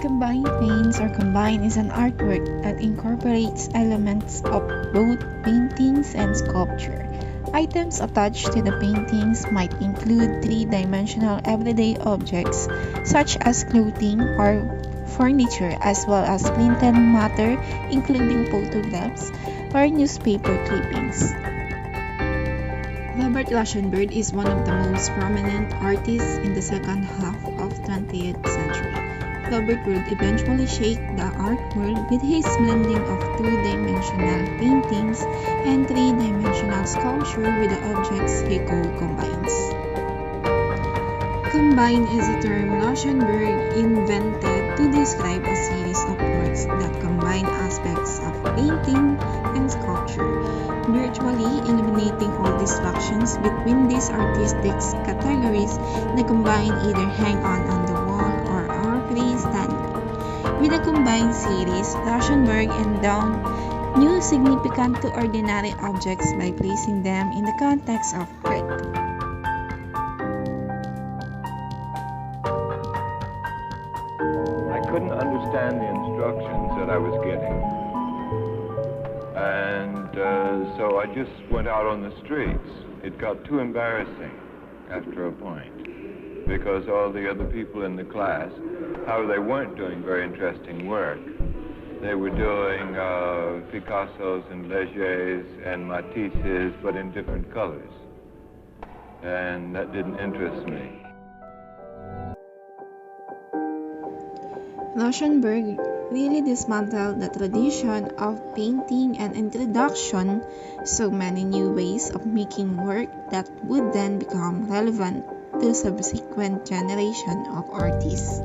Combined paints or combine is an artwork that incorporates elements of both paintings and sculpture. Items attached to the paintings might include three-dimensional everyday objects such as clothing or furniture, as well as printed matter including photographs or newspaper clippings. Robert Rauschenberg is one of the most prominent artists in the second half of 20th century. Robert would eventually shake the art world with his blending of two-dimensional paintings and three-dimensional sculpture with the objects he called combines. Combine is a term Rauschenberg invented to describe a series of works that combine aspects of painting and sculpture, virtually eliminating all distractions between these artistic categories. The combine either hang on the wall or are freestanding. With the combined series, Rauschenberg endowed new significance to ordinary objects by placing them in the context of art. I couldn't understand the instructions that I was getting. And so I just went out on the streets. It got too embarrassing after a point because all the other people in the class, they weren't doing very interesting work. They were doing Picassos and Legers and Matisses, but in different colors. And that didn't interest me. Rauschenberg really dismantled the tradition of painting and introduction so many new ways of making work that would then become relevant to subsequent generation of artists.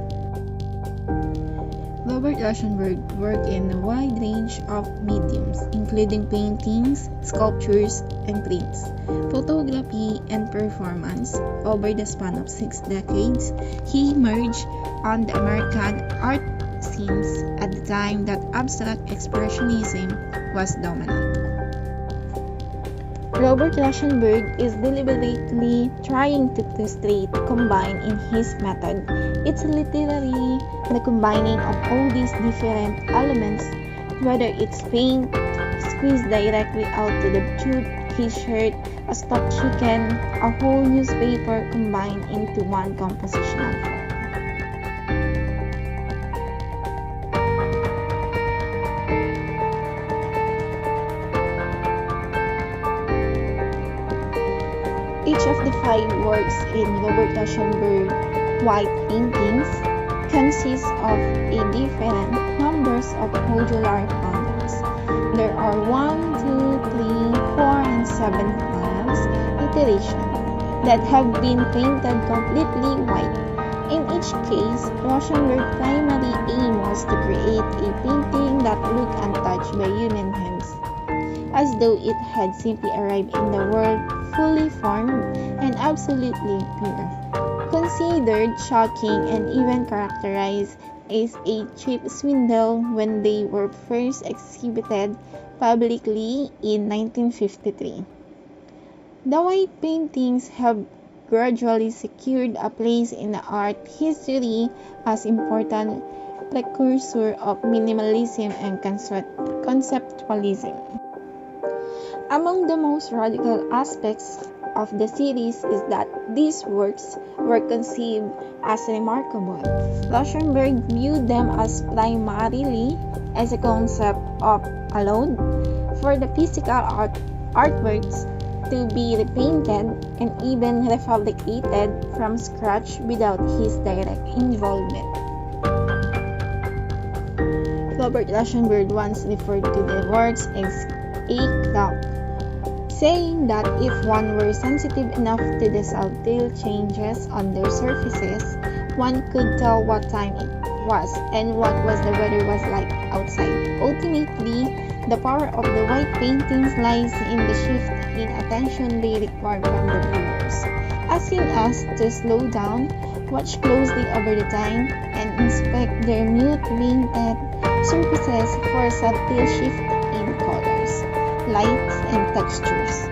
Robert Rauschenberg worked in a wide range of mediums, including paintings, sculptures, and prints, photography, and performance. Over the span of 6 decades, he emerged on the American art scenes at the time that abstract expressionism was dominant. Robert Rauschenberg is deliberately trying to illustrate combine in his method. It's literally the combining of all these different elements, whether it's paint squeezed directly out to the tube, his shirt, a stuffed chicken, a whole newspaper combined into one compositional form. Each of the 5 works in Robert Rauschenberg white paintings consists of a different numbers of modular panels. There are 1, 2, 3, 4, and 7 panels iterations that have been painted completely white. In each case, Rauschenberg's primary aim was to create a painting that looked untouched by human hands, as though it had simply arrived in the world fully formed and absolutely pure. Considered shocking and even characterized as a cheap swindle when they were first exhibited publicly in 1953. The white paintings have gradually secured a place in the art history as important precursor of minimalism and conceptualism. Among the most radical aspects of the series is that these works were conceived as remarkable. Rauschenberg viewed them as primarily as a concept of allowed for the physical artworks to be repainted and even refabricated from scratch without his direct involvement. Robert Rauschenberg once referred to the works as a craft, saying that if one were sensitive enough to the subtle changes on their surfaces, one could tell what time it was and what the weather was like outside. Ultimately, the power of the white paintings lies in the shift in attention they require from the viewers, asking us to slow down, watch closely over the time, and inspect their mute-painted surfaces for a subtle shift in colors, lights, and textures.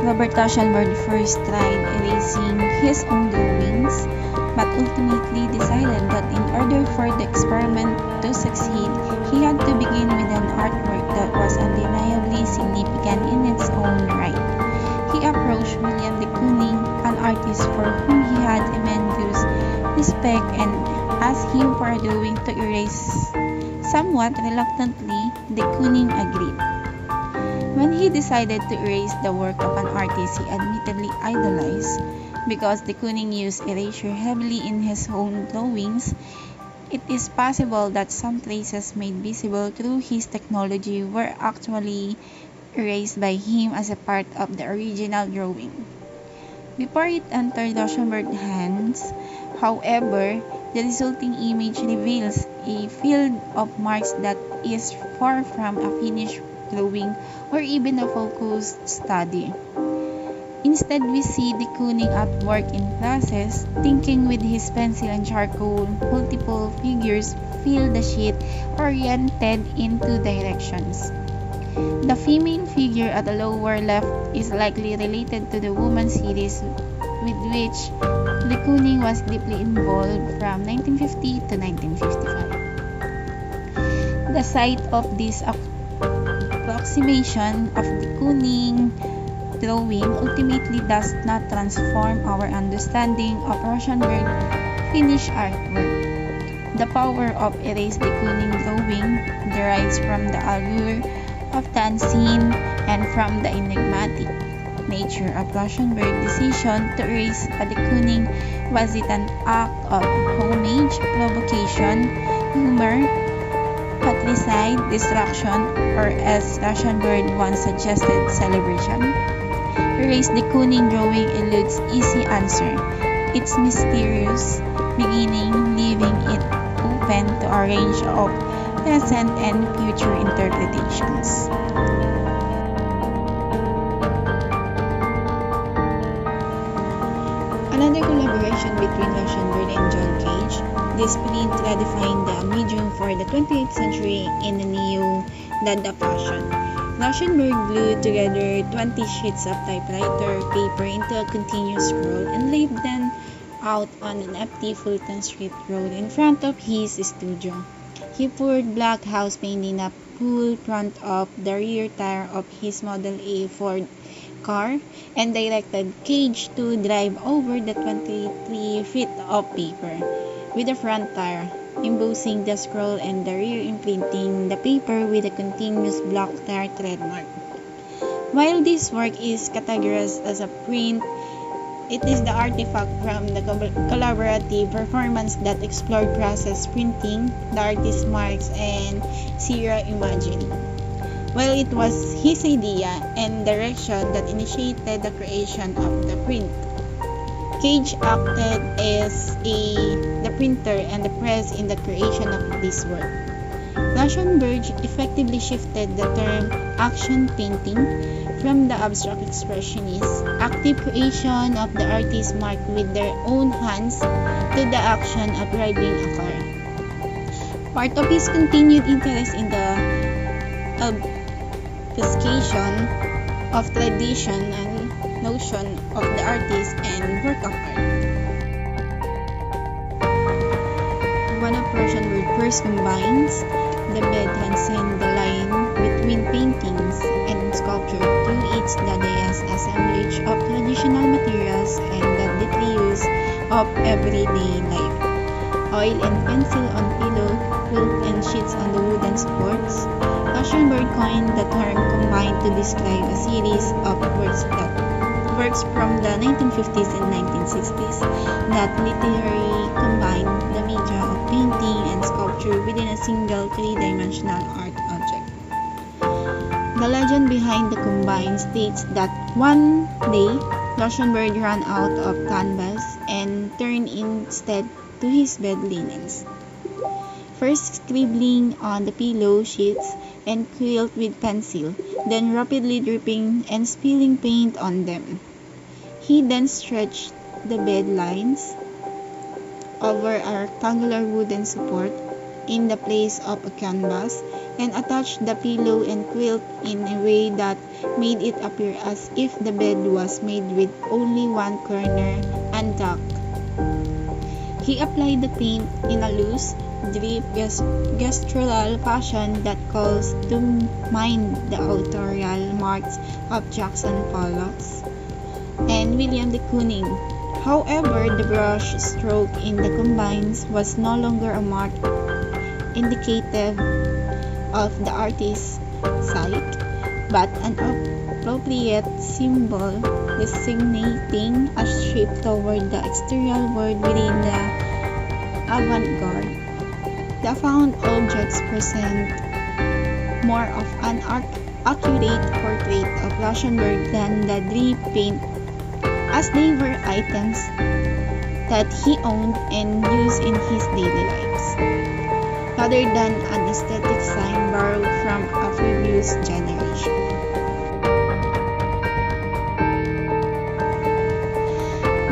Robert Rauschenberg first tried erasing his own drawings, but ultimately decided that in order for the experiment to succeed, he had to begin with an artwork that was undeniably significant in its own right. He approached William de Kooning, an artist for whom he had immense respect, and asked him for a drawing to erase. Somewhat reluctantly, de Kooning agreed. When he decided to erase the work of an artist he admittedly idolized, because de Kooning used erasure heavily in his own drawings, it is possible that some traces made visible through his technology were actually erased by him as a part of the original drawing. Before it entered Rauschenberg's hands, however, the resulting image reveals a field of marks that is far from a finished drawing or even a focused study. Instead, we see de Kooning at work in process, thinking with his pencil and charcoal. Multiple figures fill the sheet, oriented in two directions. The female figure at the lower left is likely related to the woman series with which de Kooning was deeply involved from 1950 to 1955. The sight of this approximation of de Kooning drawing ultimately does not transform our understanding of Rauschenberg's finished artwork. The power of erased de Kooning drawing derives from the allure of the unseen and from the enigmatic nature of Rauschenberg's decision to erase de Kooning. Was it an act of homage, provocation, humor, patricide, distraction, or as Rauschenberg once suggested, celebration? Erased de Kooning drawing eludes easy answer. Its mysterious beginning, leaving it open to a range of present and future interpretations. Another collaboration between Rauschenberg and John Cage, this print redefined the medium for the 20th century in a new Dada fashion. Rauschenberg glued together 20 sheets of typewriter paper into a continuous scroll and laid them out on an empty Fulton Street road in front of his studio. He poured black house paint in a pool front of the rear tire of his Model A Ford car and directed Cage to drive over the 23 feet of paper with the front tire, embossing the scroll and the rear imprinting the paper with a continuous block tire trademark. While this work is categorized as a print, it is the artifact from the collaborative performance that explored process printing, the artist's marks, and serial imaging. While it was his idea and direction that initiated the creation of the print, Cage acted as the printer and the press in the creation of this work. Rauschenberg effectively shifted the term action painting from the abstract expressionist, active creation of the artist's mark with their own hands to the action of driving a car. Part of his continued interest in the obfuscation of traditional notion of the artist and work of art. One of Rauschenberg's first combines the bed transcend the line between paintings and sculpture through its Dadaist assemblage of traditional materials and the daily use of everyday life. Oil and pencil on pillow, quilt and sheets on the wooden supports. Rauschenberg coined the term combined to describe a series of works from the 1950s and 1960s that literally combined the media of painting and sculpture within a single three-dimensional art object. The legend behind the combine states that one day Rauschenberg ran out of canvas and turned instead to his bed linens, first scribbling on the pillow sheets and quilt with pencil, then rapidly dripping and spilling paint on them. He then stretched the bed lines over a rectangular wooden support, in the place of a canvas and attached the pillow and quilt in a way that made it appear as if the bed was made with only one corner untucked. He applied the paint in a loose, drip gestural fashion that calls to mind the authorial marks of Jackson Pollock and William de Kooning. However, the brush stroke in the combines was no longer a mark indicative of the artist's sight, but an appropriate symbol designating a shift toward the exterior world within the avant-garde. The found objects present more of an accurate portrait of Rauschenberg than the drip paint, as they were items that he owned and used in his daily lives, rather than an aesthetic sign borrowed from a previous generation.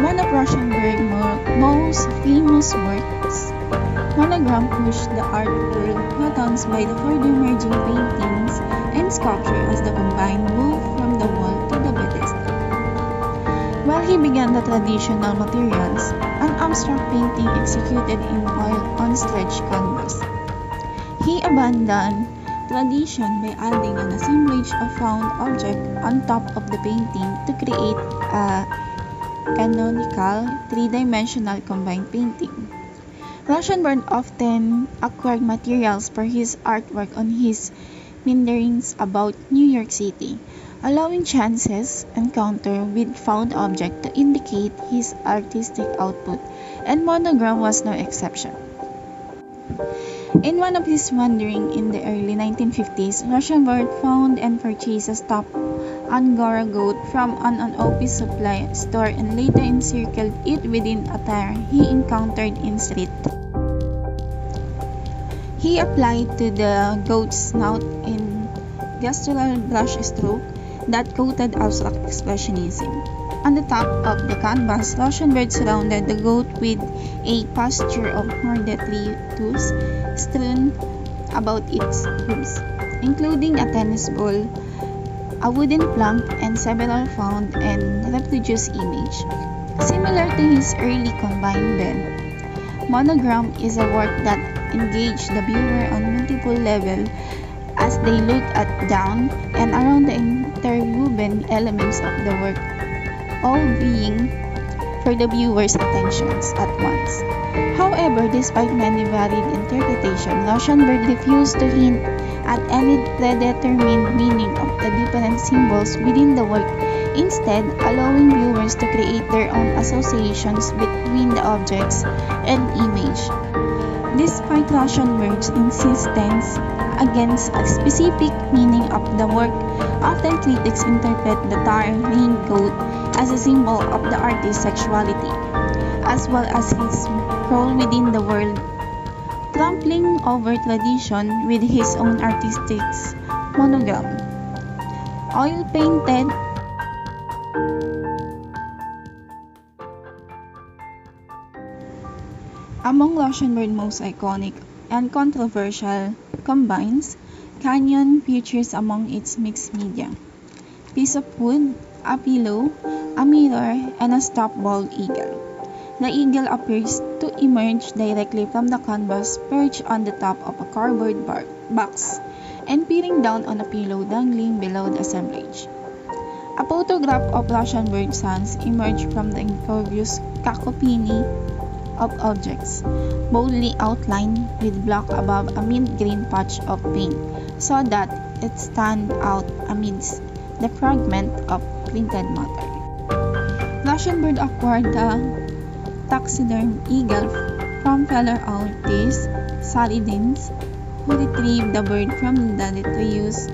One of Rauschenberg's most famous works, Monogram pushed the art world buttons by the further merging paintings and sculpture as the combined moved from the wall to the pedestal. While he began the traditional materials, an abstract painting executed in oil on stretched canvas, he abandoned tradition by adding an assemblage of found objects on top of the painting to create a canonical three-dimensional combined painting. Rauschenberg often acquired materials for his artwork on his meanderings about New York City, allowing chances encounter with found objects to indicate his artistic output, and Monogram was no exception. In one of his wanderings in the early 1950s, Rauschenberg found and purchased a stuffed Angora goat from an office supply store and later encircled it within attire he encountered in street. He applied to the goat's snout in gestural brush stroke that quoted abstract expressionism. On the top of the canvas, Rauschenberg surrounded the goat with a pasture of hereditary tools strewn about its hooves, including a tennis ball, a wooden plank, and several found and reproduced images. Similar to his early combined bed, Monogram is a work that engaged the viewer on multiple levels as they looked at, down, and around the interwoven elements of the work, all vying for the viewer's attentions at once. However, despite many varied interpretations, Rauschenberg refused to hint at any predetermined meaning of the different symbols within the work, instead allowing viewers to create their own associations between the objects and image. Despite Rauschenberg's insistence against a specific meaning of the work, often critics interpret the tar-ringed goat as a symbol of the artist's sexuality, as well as his role within the world, trampling over tradition with his own artistic monogram. Oil-painted Among Rauschenberg's most iconic and controversial combines, Canyon features among its mixed media: piece of wood, a pillow, a mirror, and a stuffed bald eagle. The eagle appears to emerge directly from the canvas, perched on the top of a cardboard box, and peering down on a pillow dangling below the assemblage. A photograph of Rauschenberg's sons emerged from the incongruous cacophony of objects, boldly outlined with black above a mint-green patch of paint, so that it stands out amidst the fragment of printed matter. Rauschenberg acquired the taxiderm eagle from fellow artist Sally Deans, who retrieved the bird from the reuse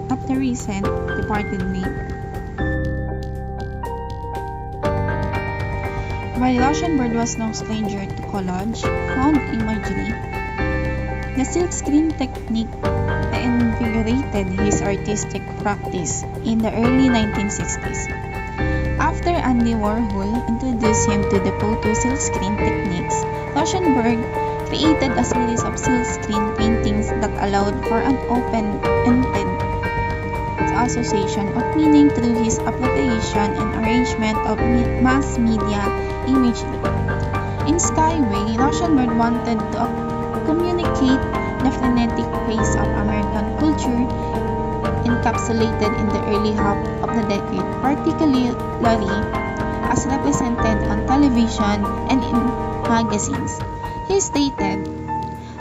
of the recent departed neighbor. While Rauschenberg was no stranger to collage, found imagery, the silkscreen technique reinvigorated his artistic practice in the early 1960s. After Andy Warhol introduced him to the photo silkscreen techniques, Rauschenberg created a series of silkscreen paintings that allowed for an open-ended association of meaning through his appropriation and arrangement of mass media imagery. In Skyway, Rauschenberg wanted to communicate the frenetic pace of American culture encapsulated in the early half of the decade, particularly as represented on television and in magazines. He stated,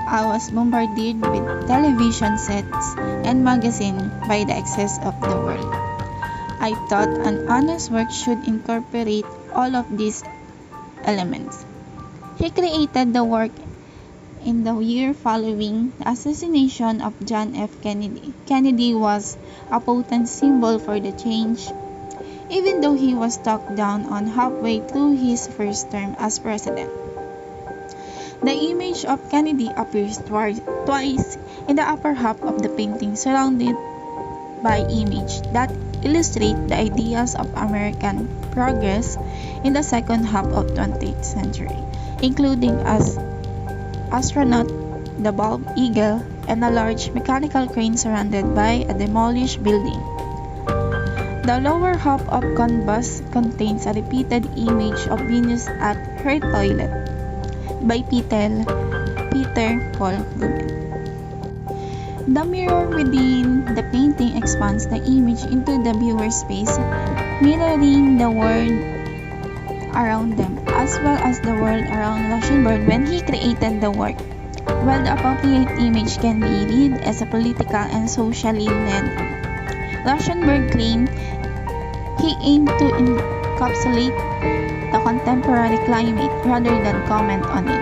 "I was bombarded with television sets and magazines by the excess of the world. I thought an honest work should incorporate all of these elements." He created the work in the year following the assassination of John F. Kennedy. Kennedy was a potent symbol for the change, even though he was struck down on halfway through his first term as president. The image of Kennedy appears twice in the upper half of the painting, surrounded by images that illustrate the ideas of American progress in the second half of the 20th century, including as astronaut, the bald eagle, and a large mechanical crane surrounded by a demolished building. The lower half of canvas contains a repeated image of Venus at her toilet by Peter Paul Rubens. The mirror within the painting expands the image into the viewer's space, mirroring the world around them, as well as the world around Rauschenberg when he created the work. While the appropriate image can be read as a political and socially led, Rauschenberg claimed he aimed to encapsulate the contemporary climate rather than comment on it,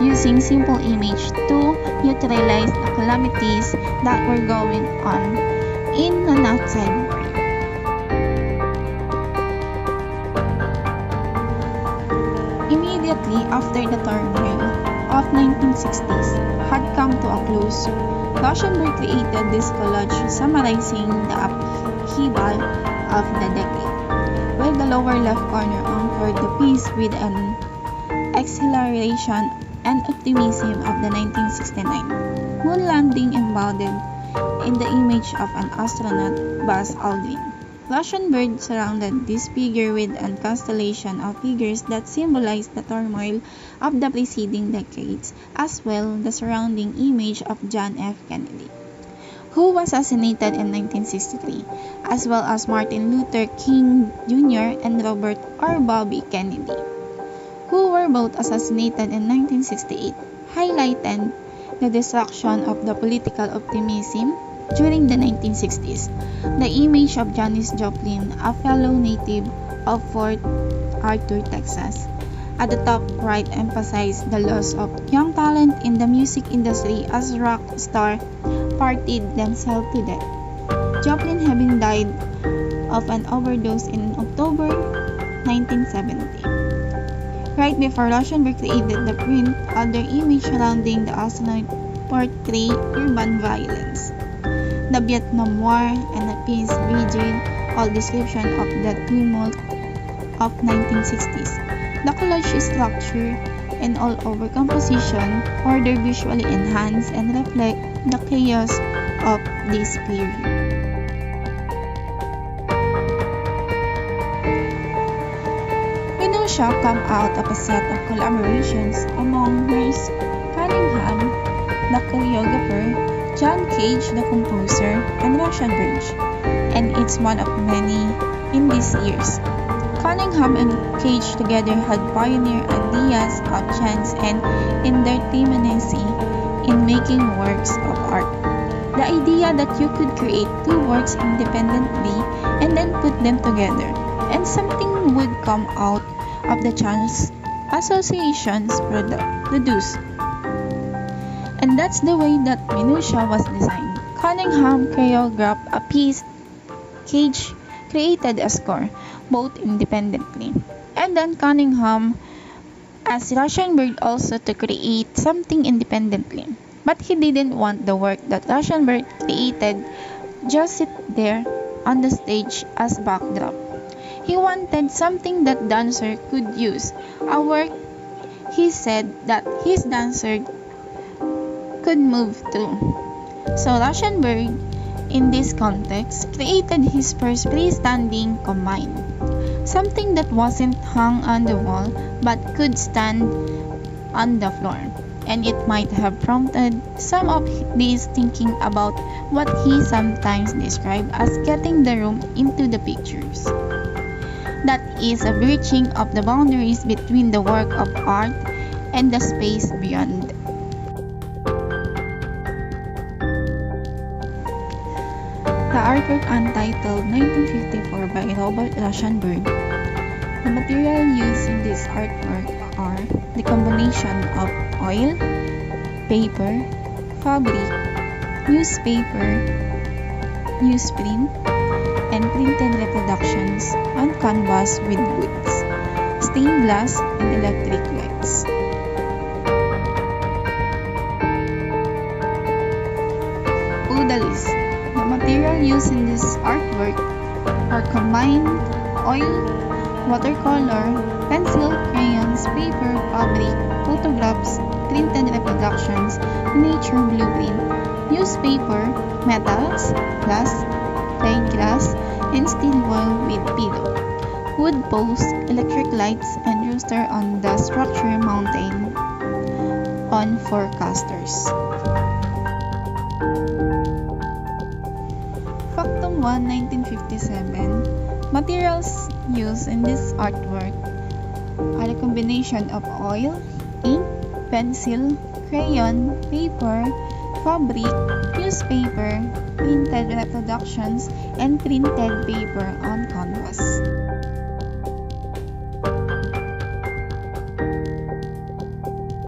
using simple images to neutralize the calamities that were going on in an outside world. Immediately after the turmoil of 1960s had come to a close, Rauschenberg created this collage summarizing the upheaval of the decade, where the lower left corner anchored the piece with an exhilaration and optimism of the 1969 moon landing embodied in the image of an astronaut, Buzz Aldrin. Rauschenberg surrounded this figure with a constellation of figures that symbolized the turmoil of the preceding decades, as well as the surrounding image of John F. Kennedy, who was assassinated in 1963, as well as Martin Luther King Jr. and Robert or Bobby Kennedy, who were both assassinated in 1968, highlighting the destruction of the political optimism during the 1960s. The image of Janis Joplin, a fellow native of Fort Arthur, Texas, at the top right emphasized the loss of young talent in the music industry as rock stars partied themselves to death. Joplin having died of an overdose in October 1970. Right before Rauschenberg created the print, other image surrounding the astronaut portray urban violence, the Vietnam War, and a peace vigil, all description of the tumult of 1960s. The collage structure and all-over composition further visually enhance and reflect the chaos of this period. Minutia come out of a set of collaborations among Merce Cunningham, the choreographer, John Cage, the composer, and Rauschenberg, and it's one of many in these years. Cunningham and Cage together had pioneered ideas of chance and indeterminacy in making works of art. The idea that you could create two works independently and then put them together, and something would come out of the chance associations produced. And that's the way that Minutia was designed. Cunningham choreographed a piece, Cage created a score, both independently. And then Cunningham asked Rauschenberg also to create something independently. But he didn't want the work that Rauschenberg created just sit there on the stage as backdrop. He wanted something that dancer could use, a work he said that his dancer could move to. So Rauschenberg, in this context, created his first freestanding combine, something that wasn't hung on the wall but could stand on the floor. And it might have prompted some of his thinking about what he sometimes described as getting the room into the pictures. That is a breaching of the boundaries between the work of art and the space beyond. The artwork Untitled 1954 by Robert Rauschenberg. The material used in this artwork are the combination of oil, paper, fabric, newspaper, newsprint, and printed reproductions on canvas with woods, stained glass, and electric lights. Odalisque. The material used in this artwork are combined oil, watercolor, pencil, crayons, paper, fabric, photographs, printed reproductions, nature blueprint, newspaper, metals, glass, plate glass, and steel wool with pillow, wood posts, electric lights, and rooster on the structure mounted on 4 casters. Factum 1, 1957. Materials used in this artwork are a combination of oil, ink, pencil, crayon, paper, fabric, newspaper, printed reproductions, and printed paper on canvas.